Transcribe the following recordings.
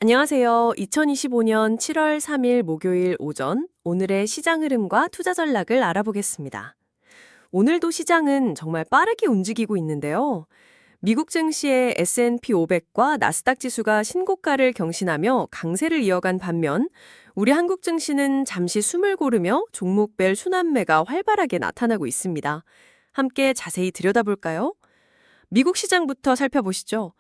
안녕하세요. 2025년 7월 3일 목요일 오전 오늘의 시장 흐름과 투자 전략을 알아보겠습니다. 오늘도 시장은 정말 빠르게 움직이고 있는데요. 미국 증시의 S&P 500과 나스닥 지수가 신고가를 경신하며 강세를 이어간 반면 우리 한국 증시는 잠시 숨을 고르며 종목별 순환매가 활발하게 나타나고 있습니다. 함께 자세히 들여다볼까요? 미국 시장부터 살펴보시죠.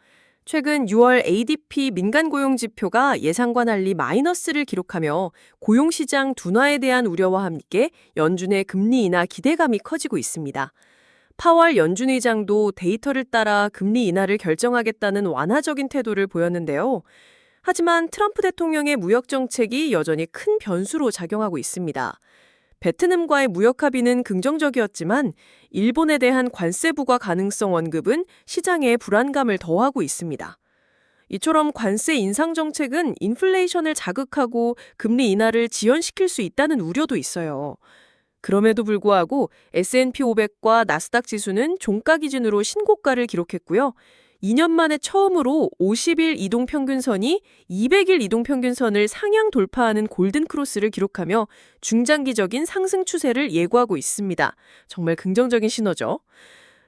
최근 6월 ADP 민간 고용 지표가 예상과 달리 마이너스를 기록하며 고용시장 둔화에 대한 우려와 함께 연준의 금리 인하 기대감이 커지고 있습니다. 파월 연준 의장도 데이터를 따라 금리 인하를 결정하겠다는 완화적인 태도를 보였는데요. 하지만 트럼프 대통령의 무역 정책이 여전히 큰 변수로 작용하고 있습니다. 베트남과의 무역 합의는 긍정적이었지만 일본에 대한 관세 부과 가능성 언급은 시장에 불안감을 더하고 있습니다. 이처럼 관세 인상 정책은 인플레이션을 자극하고 금리 인하를 지연시킬 수 있다는 우려도 있어요. 그럼에도 불구하고 S&P 500과 나스닥 지수는 종가 기준으로 신고가를 기록했고요. 2년 만에 처음으로 50일 이동평균선이 200일 이동평균선을 상향 돌파하는 골든크로스를 기록하며 중장기적인 상승 추세를 예고하고 있습니다. 정말 긍정적인 신호죠.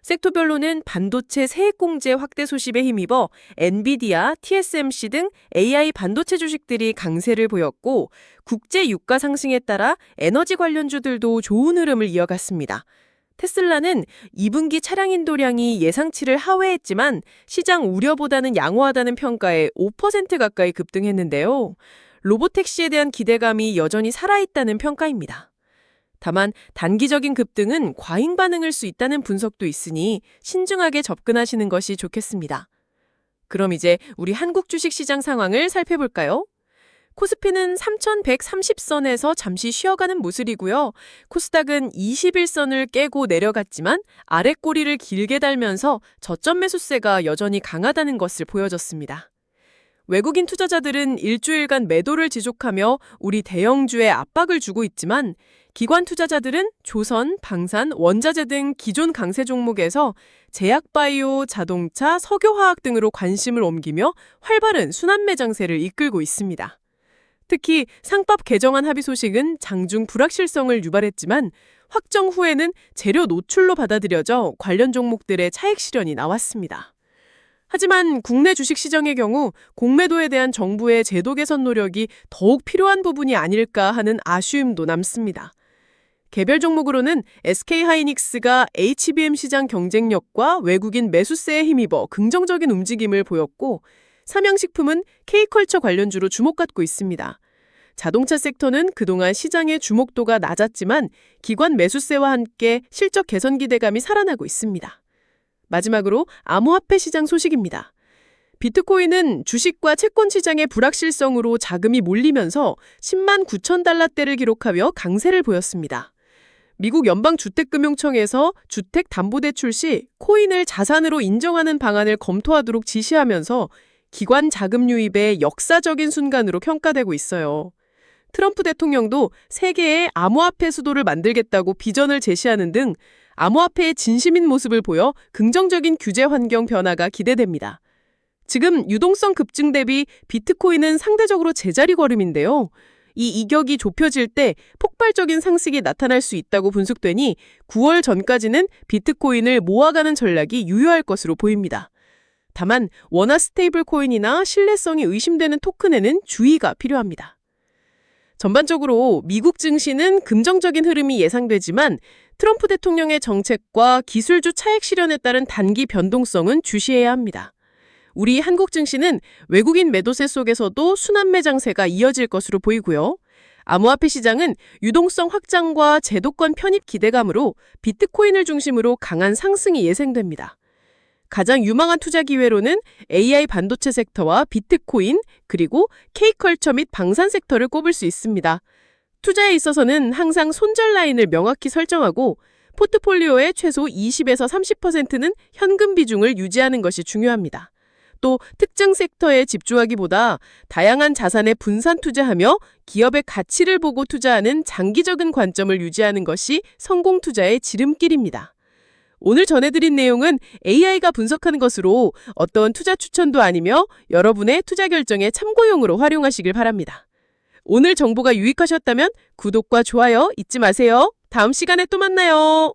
섹터별로는 반도체 세액공제 확대 소식에 힘입어 엔비디아, TSMC 등 AI 반도체 주식들이 강세를 보였고 국제 유가 상승에 따라 에너지 관련주들도 좋은 흐름을 이어갔습니다. 테슬라는 2분기 차량 인도량이 예상치를 하회했지만 시장 우려보다는 양호하다는 평가에 5% 가까이 급등했는데요. 로보택시에 대한 기대감이 여전히 살아있다는 평가입니다. 다만 단기적인 급등은 과잉 반응일 수 있다는 분석도 있으니 신중하게 접근하시는 것이 좋겠습니다. 그럼 이제 우리 한국 주식시장 상황을 살펴볼까요? 코스피는 3,130선에서 잠시 쉬어가는 모습이고요. 코스닥은 21선을 깨고 내려갔지만 아랫꼬리를 길게 달면서 저점 매수세가 여전히 강하다는 것을 보여줬습니다. 외국인 투자자들은 일주일간 매도를 지속하며 우리 대형주에 압박을 주고 있지만 기관 투자자들은 조선, 방산, 원자재 등 기존 강세 종목에서 제약바이오, 자동차, 석유화학 등으로 관심을 옮기며 활발한 순환매 장세를 이끌고 있습니다. 특히 상법 개정안 합의 소식은 장중 불확실성을 유발했지만 확정 후에는 재료 노출로 받아들여져 관련 종목들의 차익 실현이 나왔습니다. 하지만 국내 주식시장의 경우 공매도에 대한 정부의 제도 개선 노력이 더욱 필요한 부분이 아닐까 하는 아쉬움도 남습니다. 개별 종목으로는 SK하이닉스가 HBM 시장 경쟁력과 외국인 매수세에 힘입어 긍정적인 움직임을 보였고 삼양식품은 K컬처 관련주로 주목받고 있습니다. 자동차 섹터는 그동안 시장의 주목도가 낮았지만 기관 매수세와 함께 실적 개선 기대감이 살아나고 있습니다. 마지막으로 암호화폐 시장 소식입니다. 비트코인은 주식과 채권 시장의 불확실성으로 자금이 몰리면서 10만 9천 달러대를 기록하며 강세를 보였습니다. 미국 연방주택금융청에서 주택담보대출 시 코인을 자산으로 인정하는 방안을 검토하도록 지시하면서 기관 자금 유입의 역사적인 순간으로 평가되고 있어요. 트럼프 대통령도 세계의 암호화폐 수도를 만들겠다고 비전을 제시하는 등 암호화폐의 진심인 모습을 보여 긍정적인 규제 환경 변화가 기대됩니다. 지금 유동성 급증 대비 비트코인은 상대적으로 제자리 걸음인데요. 이 이격이 좁혀질 때 폭발적인 상승이 나타날 수 있다고 분석되니 9월 전까지는 비트코인을 모아가는 전략이 유효할 것으로 보입니다. 다만 원화 스테이블 코인이나 신뢰성이 의심되는 토큰에는 주의가 필요합니다. 전반적으로 미국 증시는 긍정적인 흐름이 예상되지만 트럼프 대통령의 정책과 기술주 차익 실현에 따른 단기 변동성은 주시해야 합니다. 우리 한국 증시는 외국인 매도세 속에서도 순환매 장세가 이어질 것으로 보이고요. 암호화폐 시장은 유동성 확장과 제도권 편입 기대감으로 비트코인을 중심으로 강한 상승이 예상됩니다. 가장 유망한 투자 기회로는 AI 반도체 섹터와 비트코인, 그리고 K컬처 및 방산 섹터를 꼽을 수 있습니다. 투자에 있어서는 항상 손절 라인을 명확히 설정하고 포트폴리오의 최소 20에서 30%는 현금 비중을 유지하는 것이 중요합니다. 또 특정 섹터에 집중하기보다 다양한 자산에 분산 투자하며 기업의 가치를 보고 투자하는 장기적인 관점을 유지하는 것이 성공 투자의 지름길입니다. 오늘 전해드린 내용은 AI가 분석하는 것으로 어떤 투자 추천도 아니며 여러분의 투자 결정에 참고용으로 활용하시길 바랍니다. 오늘 정보가 유익하셨다면 구독과 좋아요 잊지 마세요. 다음 시간에 또 만나요.